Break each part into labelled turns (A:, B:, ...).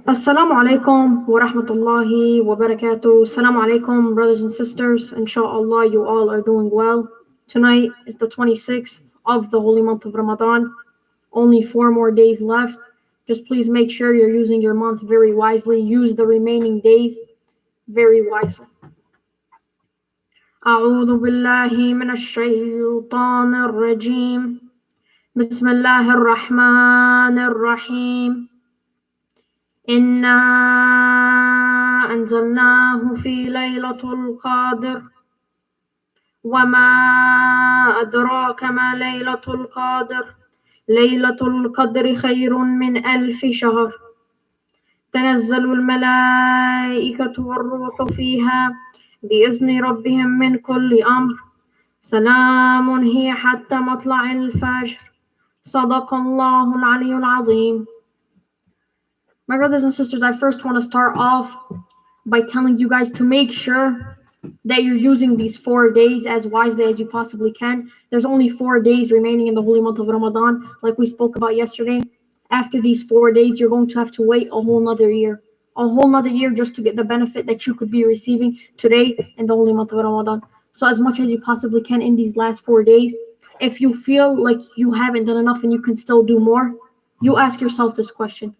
A: Assalamu alaikum wa rahmatullahi wa barakatuh. Assalamu alaikum, brothers and sisters. Inshallah, you all are doing well. Tonight is the 26th of the holy month of Ramadan. Only 4 more days left. Just please make sure you're using your month very wisely. Use the remaining days very wisely. أعوذ بالله من الشيطان الرجيم. بسم الله الرحمن الرحيم. إنا أنزلناه في ليلة القدر وما أدراك ما ليلة القدر ليلة القدر خير من 1000 شهر تنزل الملائكة والروح فيها بإذن ربهم من كل أمر سلام هي حتى مطلع الفجر صدق الله العلي العظيم. My brothers and sisters, I first want to start off by telling you guys to make sure that you're using these 4 days as wisely as you possibly can. There's only 4 days remaining in the holy month of Ramadan, like we spoke about yesterday. After these 4 days, you're going to have to wait a whole nother year. A whole nother year just to get the benefit that you could be receiving today in the holy month of Ramadan. So as much as you possibly can in these last 4 days, if you feel like you haven't done enough and you can still do more, you ask yourself this question.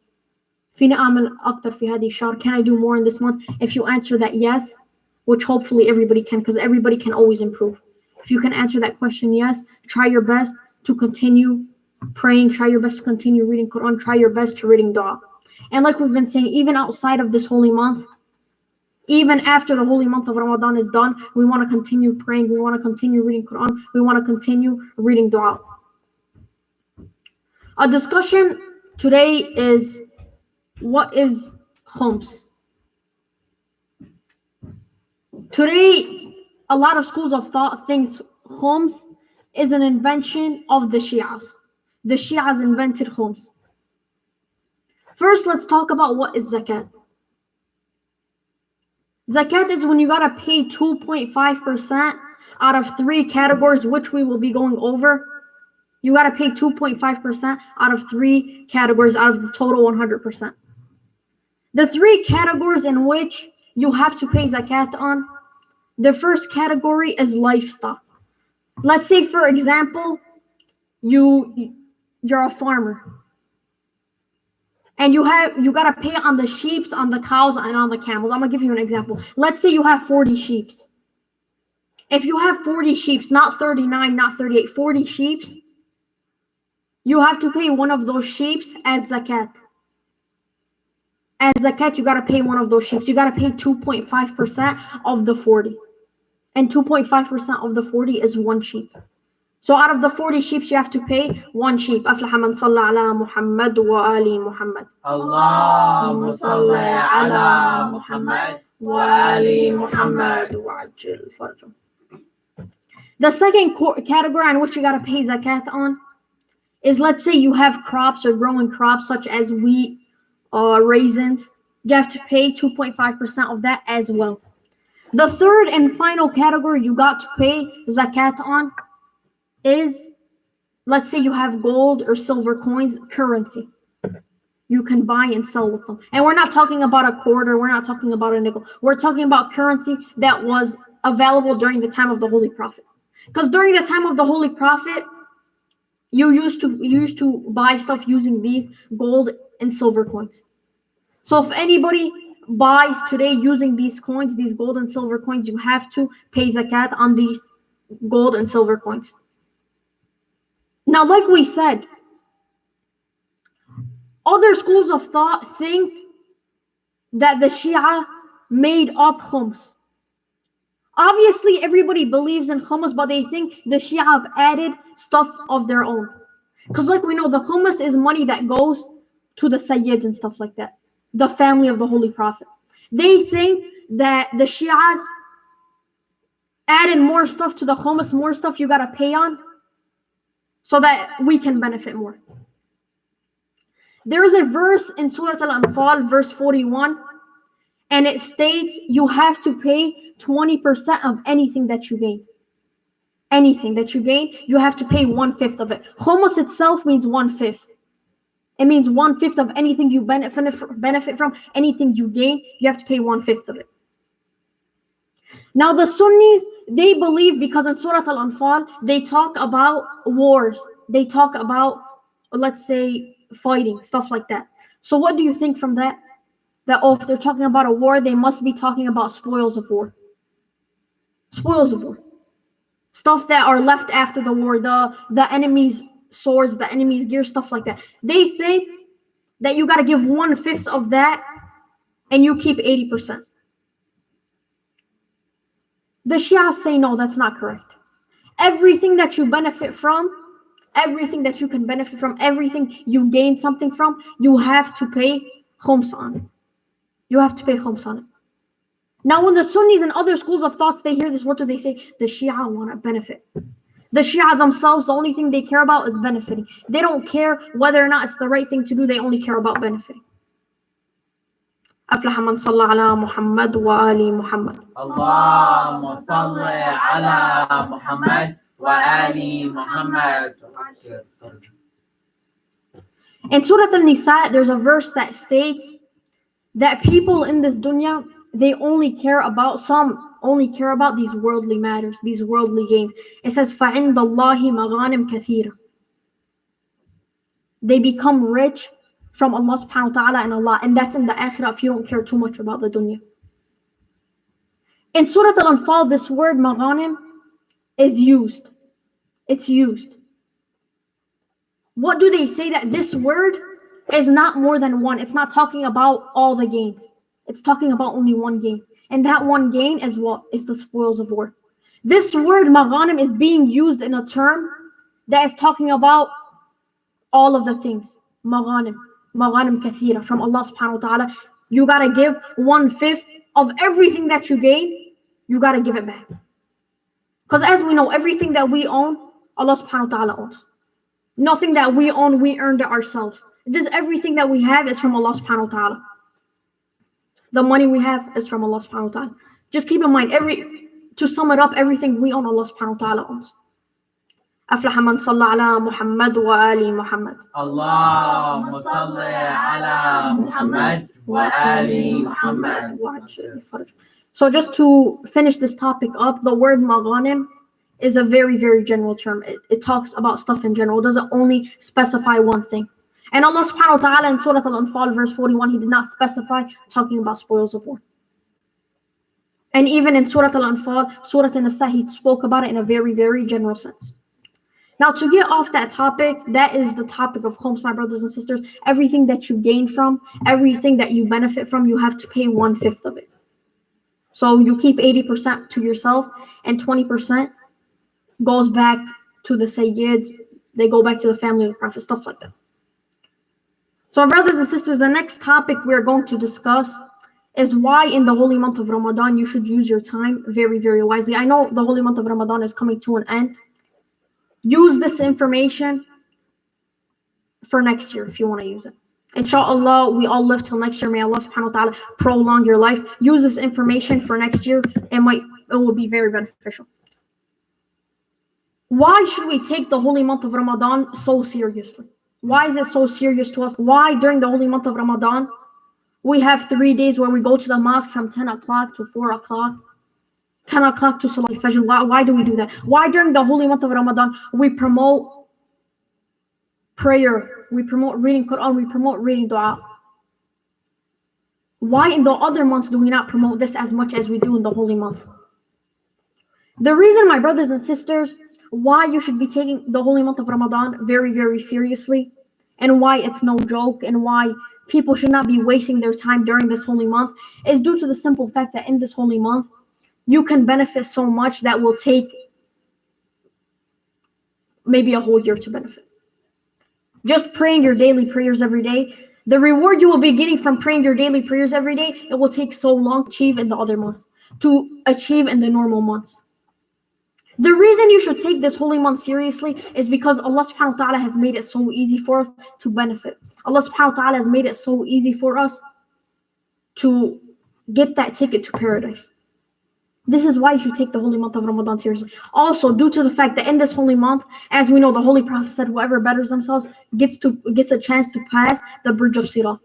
A: Can I do more in this month? If you answer that yes, which hopefully everybody can, because everybody can always improve. If you can answer that question yes, try your best to continue praying, try your best to continue reading Quran, try your best to reading dua. And like we've been saying, even outside of this holy month, even after the holy month of Ramadan is done, we want to continue praying, we want to continue reading Quran, we want to continue reading dua. A discussion today is, what is Khums? Today, a lot of schools of thought thinks Khums is an invention of the Shias. The Shias invented Khums. First, let's talk about what is zakat. Zakat is when you gotta pay 2.5% out of 3 categories, which we will be going over. You gotta pay 2.5% out of 3 categories out of the total 100%. The 3 categories in which you have to pay zakat on, the first category is livestock. Let's say, for example, you're a farmer, and you gotta pay on the sheep, on the cows, and on the camels. I'm gonna give you an example. Let's say you have 40 sheep. If you have 40 sheep, not 39, not 38, 40 sheep, you have to pay one of those sheep as zakat. As zakat, you gotta pay one of those sheep. You gotta pay 2.5% of the 40. And 2.5% of the 40 is 1 sheep. So out of the 40 sheep, you have to pay 1 sheep. أفلح من صلى على محمد وآل محمد.
B: اللهم صل على محمد وآل محمد
A: وعجل فرجهم. The second category in which you gotta pay zakat on is, let's say you have crops or growing crops such as wheat, raisins. You have to pay 2.5% of that as well. The third and final category you got to pay zakat on is, let's say you have gold or silver coins, currency. You can buy and sell with them. And we're not talking about a quarter, we're not talking about a nickel. We're talking about currency that was available during the time of the Holy Prophet. Because during the time of the Holy Prophet, you used to buy stuff using these gold and silver coins. So if anybody buys today using these coins, these gold and silver coins, you have to pay zakat on these gold and silver coins. Now, like we said, other schools of thought think that the Shia made up Khums. Obviously, everybody believes in Khums, but they think the Shia have added stuff of their own. Because like we know, the Khums is money that goes to the Sayyids and stuff like that, the family of the Holy Prophet. They think that the Shias added more stuff to the Khums, more stuff you gotta pay on, so that we can benefit more. There is a verse in Surah Al-Anfal, verse 41, and it states you have to pay 20% of anything that you gain. Anything that you gain, you have to pay 1/5 of it. Khums itself means 1/5. It means 1/5 of anything you benefit from, anything you gain, you have to pay 1/5 of it. Now the Sunnis, they believe, because in Surah Al-Anfal, they talk about wars. They talk about, let's say, fighting, stuff like that. So what do you think from that? That, if they're talking about a war, they must be talking about spoils of war. Spoils of war. Stuff that are left after the war, the enemy's swords, the enemy's gear, stuff like that. They think that you got to give 1/5 of that and you keep 80%. The Shia say no, that's not correct. Everything that you benefit from, everything that you can benefit from, everything you gain something from, you have to pay khums on it. You have to pay khums on it. Now, when the Sunnis and other schools of thoughts, they hear this, what do they say? The Shia want to benefit. The Shia themselves, the only thing they care about is benefiting. They don't care whether or not it's the right thing to do. They only care about benefiting. أفلح من صلى على محمد وآل محمد.
B: اللهم صل على محمد وآل محمد.
A: In Surah Al-Nisa, there's a verse that states that people in this dunya, they only care about these worldly matters, these worldly gains. It says, فَعِنْدَ اللَّهِ مَغَانِمْ كَثِيرًا. They become rich from Allah subhanahu wa ta'ala and Allah, and that's in the akhirah if you don't care too much about the dunya. In Surah Al-Anfal, this word maghanim is used. It's used. What do they say? That this word is not more than one. It's not talking about all the gains. It's talking about only one gain. And that one gain is what? Is the spoils of war. This word maghanim is being used in a term that is talking about all of the things. Maghanim kathira from Allah subhanahu wa ta'ala. You gotta give 1/5 of everything that you gain, you gotta give it back. Because as we know, everything that we own, Allah subhanahu wa ta'ala owns. Nothing that we own, we earned it ourselves. Everything that we have is from Allah subhanahu wa ta'ala. The money we have is from Allah subhanahu wa ta'ala. Just keep in mind, to sum it up, everything we own, Allah subhanahu wa ta'ala owns. أفلح من صلى على محمد وآل محمد.
B: اللهم صل على محمد وآل محمد.
A: So just to finish this topic up, the word maghanim is a very, very general term. It talks about stuff in general. It doesn't only specify one thing. And Allah subhanahu wa ta'ala in Surah Al-Anfal verse 41, He did not specify talking about spoils of war. And even in Surah Al-Anfal, Surah An-Nisa, He spoke about it in a very, very general sense. Now, to get off that topic, that is the topic of khums, my brothers and sisters. Everything that you gain from, everything that you benefit from, you have to pay 1/5 of it. So you keep 80% to yourself, and 20% goes back to the Sayyids. They go back to the family of the Prophet, stuff like that. So, brothers and sisters, the next topic we're going to discuss is why in the holy month of Ramadan you should use your time very, very wisely. I know the holy month of Ramadan is coming to an end. Use this information for next year if you want to use it. Inshallah, we all live till next year. May Allah subhanahu wa ta'ala prolong your life. Use this information for next year. It will be very beneficial. Why should we take the holy month of Ramadan so seriously? Why is it so serious to us? Why during the holy month of Ramadan we have 3 days where we go to the mosque from 10 o'clock to 4 o'clock? 10 o'clock to Salat Fajr. Why do we do that? Why during the holy month of Ramadan we promote prayer, we promote reading Quran, we promote reading dua? Why in the other months do we not promote this as much as we do in the holy month? The reason, my brothers and sisters, why you should be taking the holy month of Ramadan very, very seriously, and why it's no joke, and why people should not be wasting their time during this holy month, is due to the simple fact that in this holy month you can benefit so much that will take maybe a whole year to benefit. Just praying your daily prayers every day, the reward you will be getting from praying your daily prayers every day, it will take so long to achieve in the other months, to achieve in the normal months. The reason you should take this holy month seriously is because Allah subhanahu wa ta'ala has made it so easy for us to benefit. Allah subhanahu wa ta'ala has made it so easy for us to get that ticket to paradise. This is why you should take the holy month of Ramadan seriously. Also, due to the fact that in this holy month, as we know, the Holy Prophet said, whoever betters themselves gets a chance to pass the bridge of Sirat.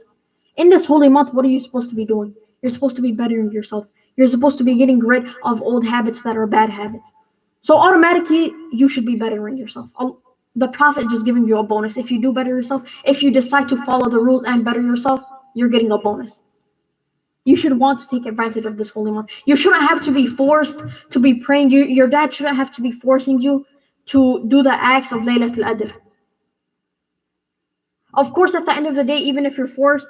A: In this holy month, what are you supposed to be doing? You're supposed to be bettering yourself. You're supposed to be getting rid of old habits that are bad habits. So automatically, you should be bettering yourself. The Prophet just giving you a bonus. If you do better yourself, if you decide to follow the rules and better yourself, you're getting a bonus. You should want to take advantage of this holy month. You shouldn't have to be forced to be praying. Your dad shouldn't have to be forcing you to do the acts of Laylatul Qadr. Of course, at the end of the day, even if you're forced,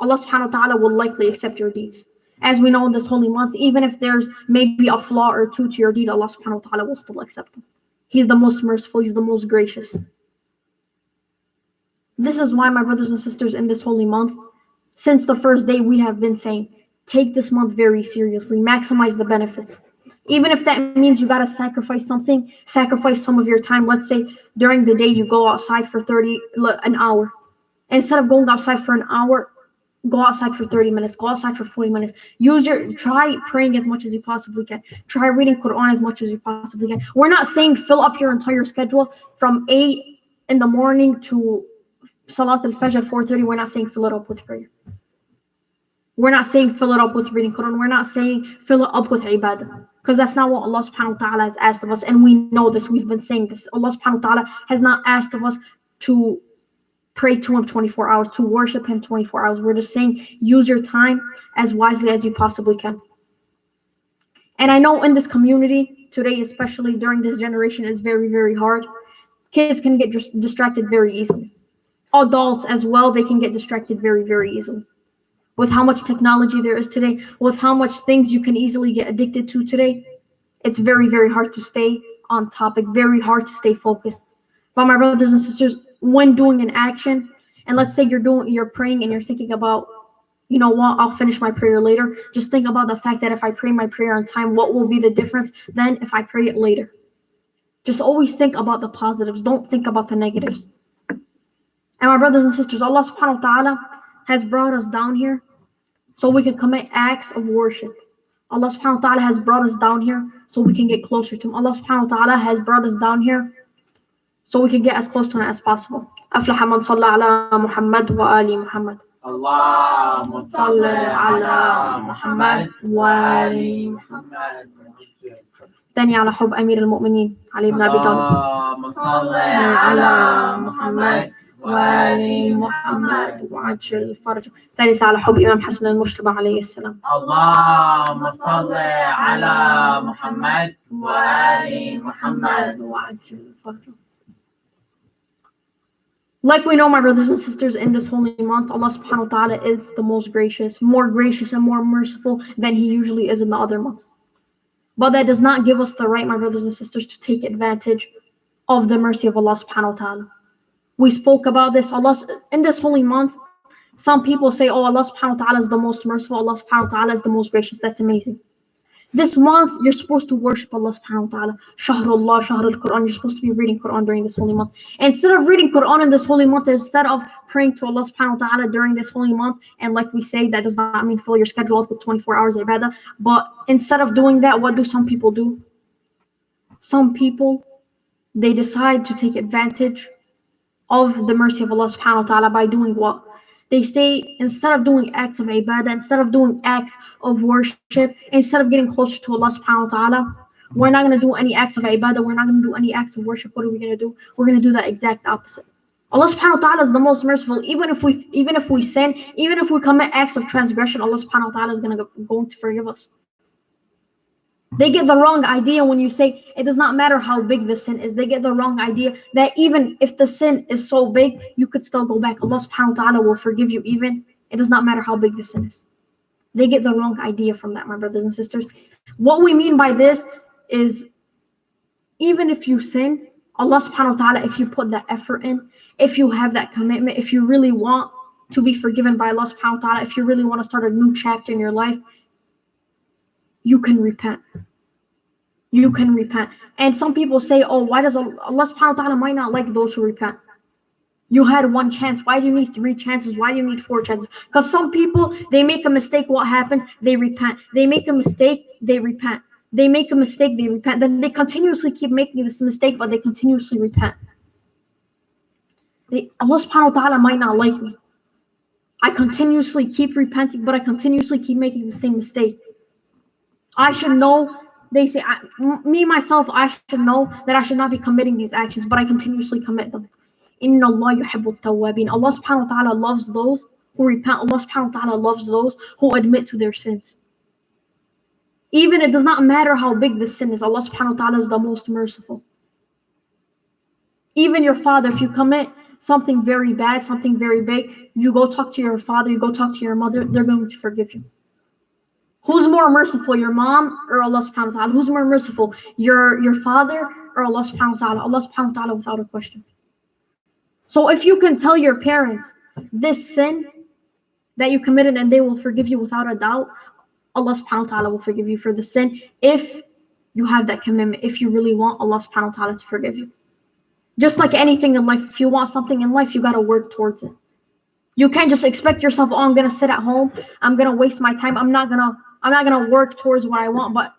A: Allah subhanahu wa ta'ala will likely accept your deeds. As we know in this holy month, even if there's maybe a flaw or two to your deeds, Allah subhanahu wa ta'ala will still accept them. He's the most merciful, He's the most gracious. This is why, my brothers and sisters, in this holy month, since the first day we have been saying, take this month very seriously, maximize the benefits. Even if that means you gotta sacrifice something, sacrifice some of your time. Let's say during the day you go outside for an hour. Instead of going outside for an hour, go outside for 30 minutes, go outside for 40 minutes. Try praying as much as you possibly can. Try reading Quran as much as you possibly can. We're not saying fill up your entire schedule from 8 in the morning to Salat al-Fajr 4:30. We're not saying fill it up with prayer. We're not saying fill it up with reading Quran. We're not saying fill it up with ibadah. Because that's not what Allah subhanahu wa ta'ala has asked of us. And we know this. We've been saying this. Allah subhanahu wa ta'ala has not asked of us to pray to Him 24 hours, to worship Him 24 hours. We're just saying use your time as wisely as you possibly can. And I know in this community today, especially during this generation, is very, very hard. Kids can get distracted very easily. Adults as well, they can get distracted very, very easily. With how much technology there is today, with how much things you can easily get addicted to today, it's very, very hard to stay on topic, very hard to stay focused. But my brothers and sisters, when doing an action, and let's say you're praying and you're thinking about, you know what, I'll finish my prayer later. Just think about the fact that if I pray my prayer on time, what will be the difference then if I pray it later? Just always think about the positives. Don't think about the negatives. And my brothers and sisters, Allah subhanahu wa ta'ala has brought us down here so we can commit acts of worship. Allah subhanahu wa ta'ala has brought us down here so we can get closer to Him. Allah subhanahu wa ta'ala has brought us down here so we can get as close to Him as possible. أفلح من صلى على محمد وآل محمد.
B: اللهم صل على محمد وآل محمد.
A: تاني على حب أمير المؤمنين علي بن أبي طالب.
B: اللهم صل على محمد وآل محمد
A: وعجل فرجه. ثالث على حب إمام حسن المجتبى عليه السلام.
B: اللهم صل على محمد وآل محمد
A: وعجل فرجه. Like we know, my brothers and sisters, in this holy month, Allah subhanahu wa ta'ala is the most gracious, more gracious and more merciful than He usually is in the other months. But that does not give us the right, my brothers and sisters, to take advantage of the mercy of Allah subhanahu wa ta'ala. We spoke about this. In this holy month, some people say, oh, Allah subhanahu wa ta'ala is the most merciful, Allah subhanahu wa ta'ala is the most gracious. That's amazing. This month, you're supposed to worship Allah subhanahu wa ta'ala. Shahrullah, Shahrul Quran. You're supposed to be reading Quran during this holy month. Instead of reading Quran in this holy month, instead of praying to Allah subhanahu wa ta'ala during this holy month, and like we say, that does not mean fill your schedule up with 24 hours of ibadah, but instead of doing that, what do some people do? Some people, they decide to take advantage of the mercy of Allah subhanahu wa ta'ala by doing what? They say, instead of doing acts of ibadah, instead of doing acts of worship, instead of getting closer to Allah subhanahu wa ta'ala, we're not going to do any acts of ibadah, we're not going to do any acts of worship. What are we going to do? We're going to do the exact opposite. Allah subhanahu wa ta'ala is the most merciful. Even if we sin, even if we commit acts of transgression, Allah subhanahu wa ta'ala is going to forgive us. They get the wrong idea when you say it does not matter how big the sin is. They get the wrong idea that even if the sin is so big, you could still go back. Allah subhanahu wa ta'ala will forgive you even. It does not matter how big the sin is. They get the wrong idea from that, my brothers and sisters. What we mean by this is, even if you sin, Allah subhanahu wa ta'ala, if you put that effort in, if you have that commitment, if you really want to be forgiven by Allah subhanahu wa ta'ala, if you really want to start a new chapter in your life, you can repent. You can repent. And some people say, oh, why does Allah subhanahu wa ta'ala might not like those who repent? You had one chance. Why do you need 3 chances? Why do you need 4 chances? Because some people, they make a mistake. What happens? They repent. They make a mistake. They repent. They make a mistake, they repent, then they continuously keep making this mistake, but they continuously repent. Allah subhanahu wa ta'ala might not like me. I continuously keep repenting, but I continuously keep making the same mistake. I should know, they say, myself, I should know that I should not be committing these actions, but I continuously commit them. Inna Allah yuhibbu tawwabin. Allah subhanahu wa ta'ala loves those who repent. Allah subhanahu wa ta'ala loves those who admit to their sins. Even it does not matter how big the sin is, Allah subhanahu wa ta'ala is the most merciful. Even your father, if you commit something very bad, something very big, you go talk to your father, you go talk to your mother, they're going to forgive you. Who's more merciful, your mom or Allah subhanahu wa ta'ala? Who's more merciful, your father or Allah subhanahu wa ta'ala? Allah subhanahu wa ta'ala without a question. So if you can tell your parents this sin that you committed and they will forgive you without a doubt, Allah subhanahu wa ta'ala will forgive you for the sin if you have that commitment, if you really want Allah subhanahu wa ta'ala to forgive you. Just like anything in life, if you want something in life, you got to work towards it. You can't just expect yourself, oh, I'm going to sit at home, I'm going to waste my time, I'm not going to work towards what I want, but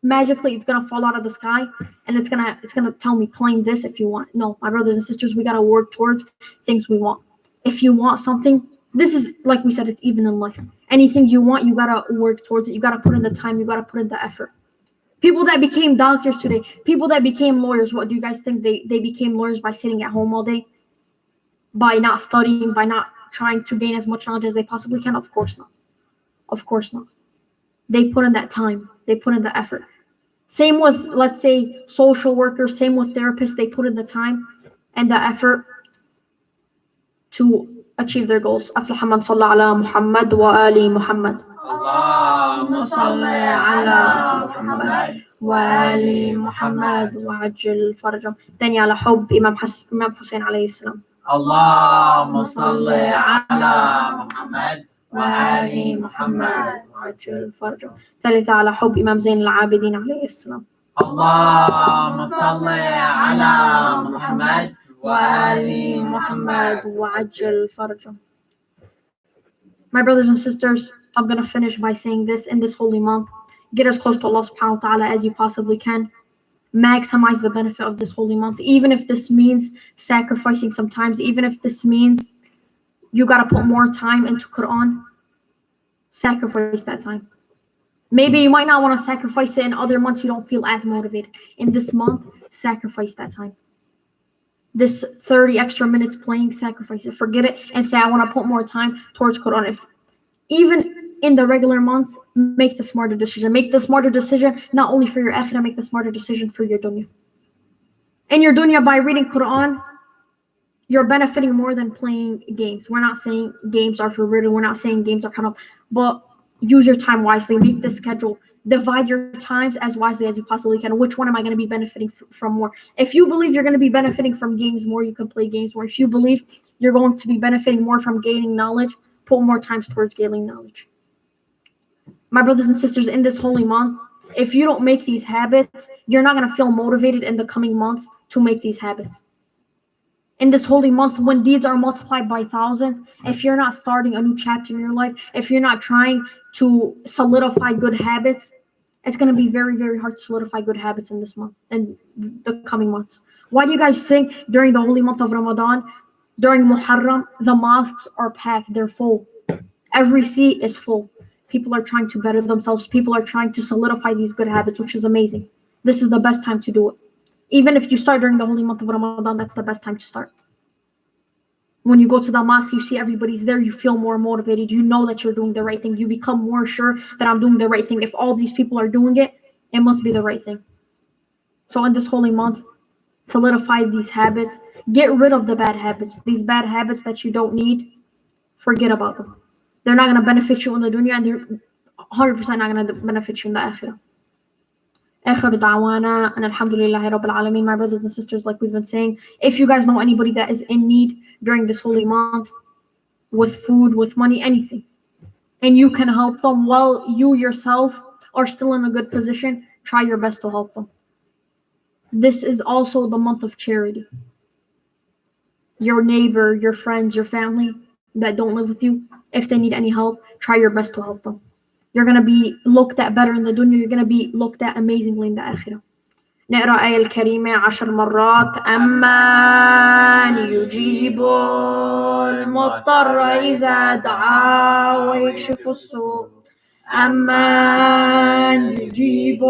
A: magically it's going to fall out of the sky and it's going to tell me claim this if you want. No, my brothers and sisters, we got to work towards things we want. If you want something, this is like we said, it's even in life. Anything you want, you got to work towards it. You got to put in the time, you got to put in the effort. People that became doctors today, people that became lawyers, what do you guys think? They became lawyers by sitting at home all day? By not studying, by not trying to gain as much knowledge as they possibly can? Of course not. Of course not. They put in that time. They put in the effort. Same with, let's say, social workers, same with therapists. They put in the time and the effort to achieve their goals. أفلح من صلى على محمد وآل محمد.
B: اللهم صل على محمد
A: وآل محمد وعجل فرجهم. تاني على حب إمام حسين عليه السلام.
B: اللهم صل على محمد وآل محمد
A: وعجل فرجهم. ثالثة على حب إمام زين العابدين عليه السلام.
B: اللهم صل على محمد وآل
A: محمد وعجل فرجهم. My brothers and sisters, I'm going to finish by saying this: in this holy month, get as close to Allah subhanahu wa ta'ala as you possibly can. Maximize the benefit of this holy month, even if this means sacrificing sometimes, even if this means you got to put more time into Quran, sacrifice that time. Maybe you might not want to sacrifice it in other months, you don't feel as motivated. In this month, sacrifice that time. This 30 extra minutes playing, sacrifice it. Forget it and say, I want to put more time towards Quran. If even in the regular months, make the smarter decision. Make the smarter decision not only for your akhirah, make the smarter decision for your dunya. In your dunya, by reading Quran, you're benefiting more than playing games. We're not saying games are forbidden. We're not saying games are kind of, but use your time wisely. Make the schedule. Divide your times as wisely as you possibly can. Which one am I going to be benefiting from more? If you believe you're going to be benefiting from games more, you can play games more. If you believe you're going to be benefiting more from gaining knowledge, put more times towards gaining knowledge. My brothers and sisters, in this holy month, if you don't make these habits, you're not going to feel motivated in the coming months to make these habits. In this holy month, when deeds are multiplied by thousands, if you're not starting a new chapter in your life, if you're not trying to solidify good habits, it's going to be very, very hard to solidify good habits in this month and the coming months. Why do you guys think during the holy month of Ramadan, during Muharram, the mosques are packed, they're full? Every seat is full. People are trying to better themselves. People are trying to solidify these good habits, which is amazing. This is the best time to do it. Even if you start during the holy month of Ramadan, that's the best time to start. When you go to the mosque, you see everybody's there, you feel more motivated. You know that you're doing the right thing. You become more sure that I'm doing the right thing. If all these people are doing it, it must be the right thing. So in this holy month, solidify these habits. Get rid of the bad habits. These bad habits that you don't need, forget about them. They're not going to benefit you in the dunya, and they're 100% not going to benefit you in the akhirah. آخر دعوانا أن الحمد لله رب العالمين. My brothers and sisters, like we've been saying, if you guys know anybody that is in need during this holy month, with food, with money, anything, and you can help them while you yourself are still in a good position, try your best to help them. This is also the month of charity. Your neighbor, your friends, your family that don't live with you, if they need any help, try your best to help them. You're going to be looked at better in the dunya. You're going to be looked at amazingly in the akhirah. نقرأ آية الكريمة 10 مرات. أمن يجيب المضطر إذا دعا ويكشف السوء. أمن يجيب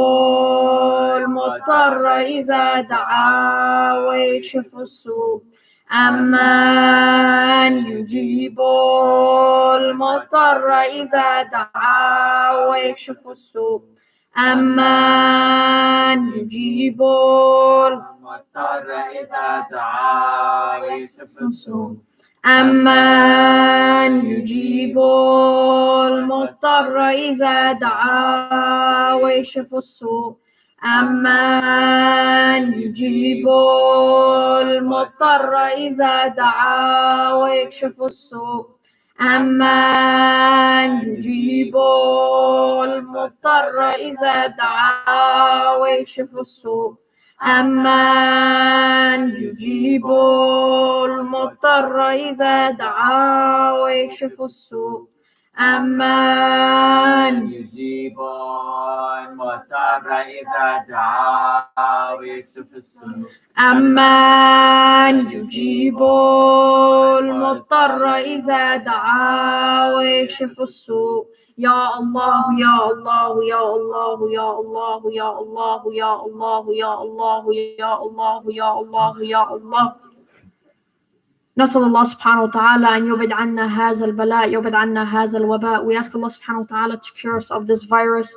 A: المضطر إذا دعا ويكشف السوء. أمن يجيب المضطر إذا دعا ويكشف السوء. أمن يجيب المضطر إذا دعا ويكشف السوء. أمن يجيب المضطر إذا دعا ويكشف السوء. أمن يجيب المضطر إذا دعا ويكشف السوء. أمن يجيب المضطر إذا دعا ويكشف السوء. أمن يجيب المضطر إذا دعا ويكشف السوء. أمن يجيب المضطر إذا دعا ويكشف السوء. أمن يجيب المضطر إذا دعا ويكشف السوء. يا الله يا الله يا الله يا الله يا الله يا الله يا الله يا الله يا الله يا الله. نسأل الله سبحانه وتعالى أن يبعد عنا هذا البلاء، يبعد عنا هذا الوباء. We ask Allah subhanahu wa ta'ala to cure us of this virus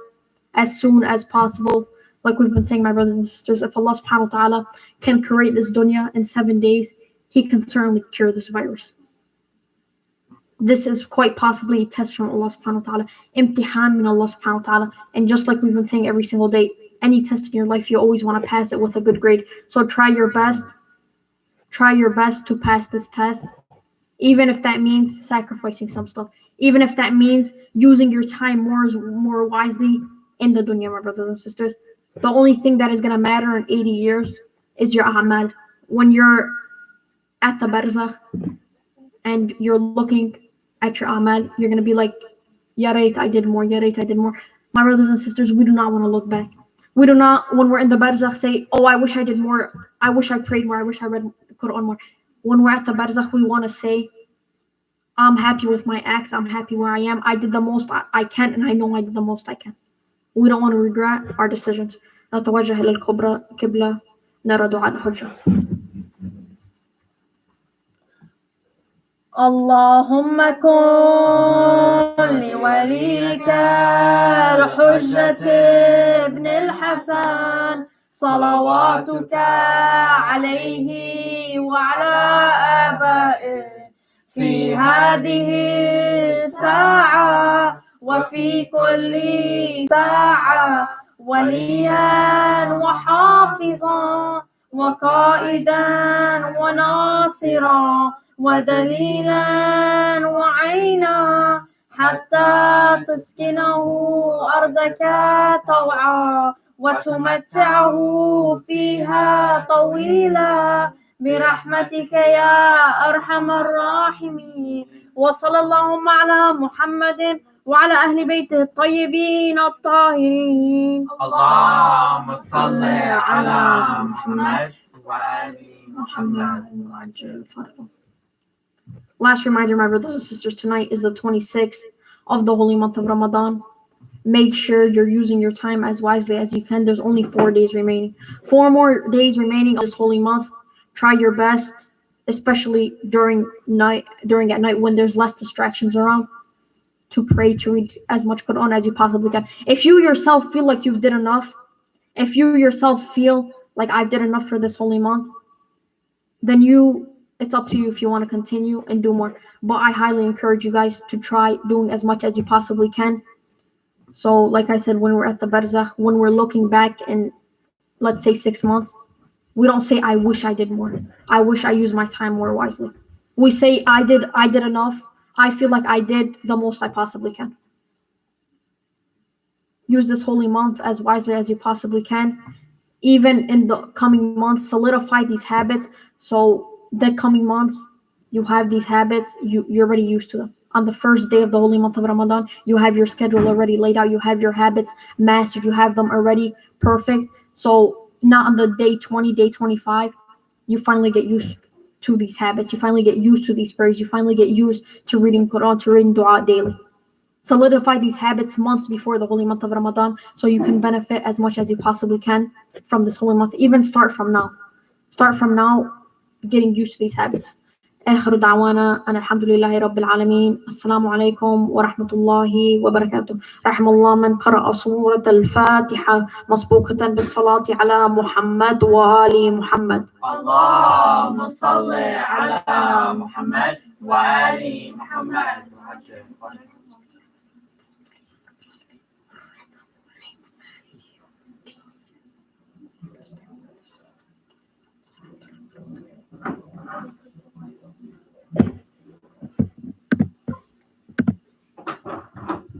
A: as soon as possible. Like we've been saying, my brothers and sisters, if Allah subhanahu wa ta'ala can create this dunya in 7 days, He can certainly cure this virus. This is quite possibly a test from Allah subhanahu wa ta'ala, imtihan min Allah subhanahu wa ta'ala. And just like we've been saying every single day, any test in your life, you always want to pass it with a good grade. So try your best to pass this test, even if that means sacrificing some stuff, even if that means using your time more wisely in the dunya, my brothers and sisters. The only thing that is going to matter in 80 years is your a'mal. When you're at the barzakh and you're looking at your a'mal, you're going to be like, Ya Rayt, I did more, Ya Rayt, I did more. My brothers and sisters, we do not want to look back. We do not, when we're in the barzakh, say, oh, I wish I did more, I wish I prayed more, I wish I read Quran more. When we're at the barzakh, we want to say, I'm happy with my acts, I'm happy where I am, I did the most I can, and I know I did the most I can. We don't want to regret our decisions. نتوجه إلى القبلة نرى دعاء الحجة. اللهم كن لوليك الحجة ابن الحسن صلواتك عليه وعلى آبائه في هذه الساعة وفي كل ساعة وليا وحافظا وقائدا وناصرا ودليلا وعينا حتى تسكنه أرضك طوعا وتمتعه فيها طويلا برحمتك يا أرحم الراحمين. وصلى اللهم على محمد وعلى أهل بيته الطيبين الطاهرين.
B: اللهم صل على محمد وآل محمد.
A: Last reminder, my brothers and sisters, tonight is the 26th of the holy month of Ramadan. Make sure you're using your time as wisely as you can. There's only 4 days remaining. 4 more days remaining of this holy month. Try your best, especially during at night when there's less distractions around, to pray, to read as much Quran as you possibly can. If you yourself feel like you've did enough, if you yourself feel like I did enough for this holy month, then it's up to you if you want to continue and do more. But I highly encourage you guys to try doing as much as you possibly can. So like I said, when we're at the barzakh, when we're looking back in, let's say 6 months, we don't say, I wish I did more. I wish I used my time more wisely. We say, I did enough. I feel like I did the most I possibly can. Use this holy month as wisely as you possibly can. Even in the coming months, solidify these habits. So the coming months, you have these habits, you're already used to them. on the first day of the holy month of Ramadan, you have your schedule already laid out, you have your habits mastered, you have them already perfect. So not on the day 20, day 25, you finally get used to these habits, you finally get used to these prayers, you finally get used to reading Quran, to reading dua daily. Solidify these habits months before the holy month of Ramadan so you can benefit as much as you possibly can from this holy month. Even start from now. Start from now getting used to these habits. آخر دعوانا أن الحمد لله رب العالمين. السلام عليكم ورحمة الله وبركاته. رحم الله من قرأ سورة الفاتحة مسبوقة بالصلاة على محمد وآل محمد.
B: اللهم صل على محمد وآل محمد.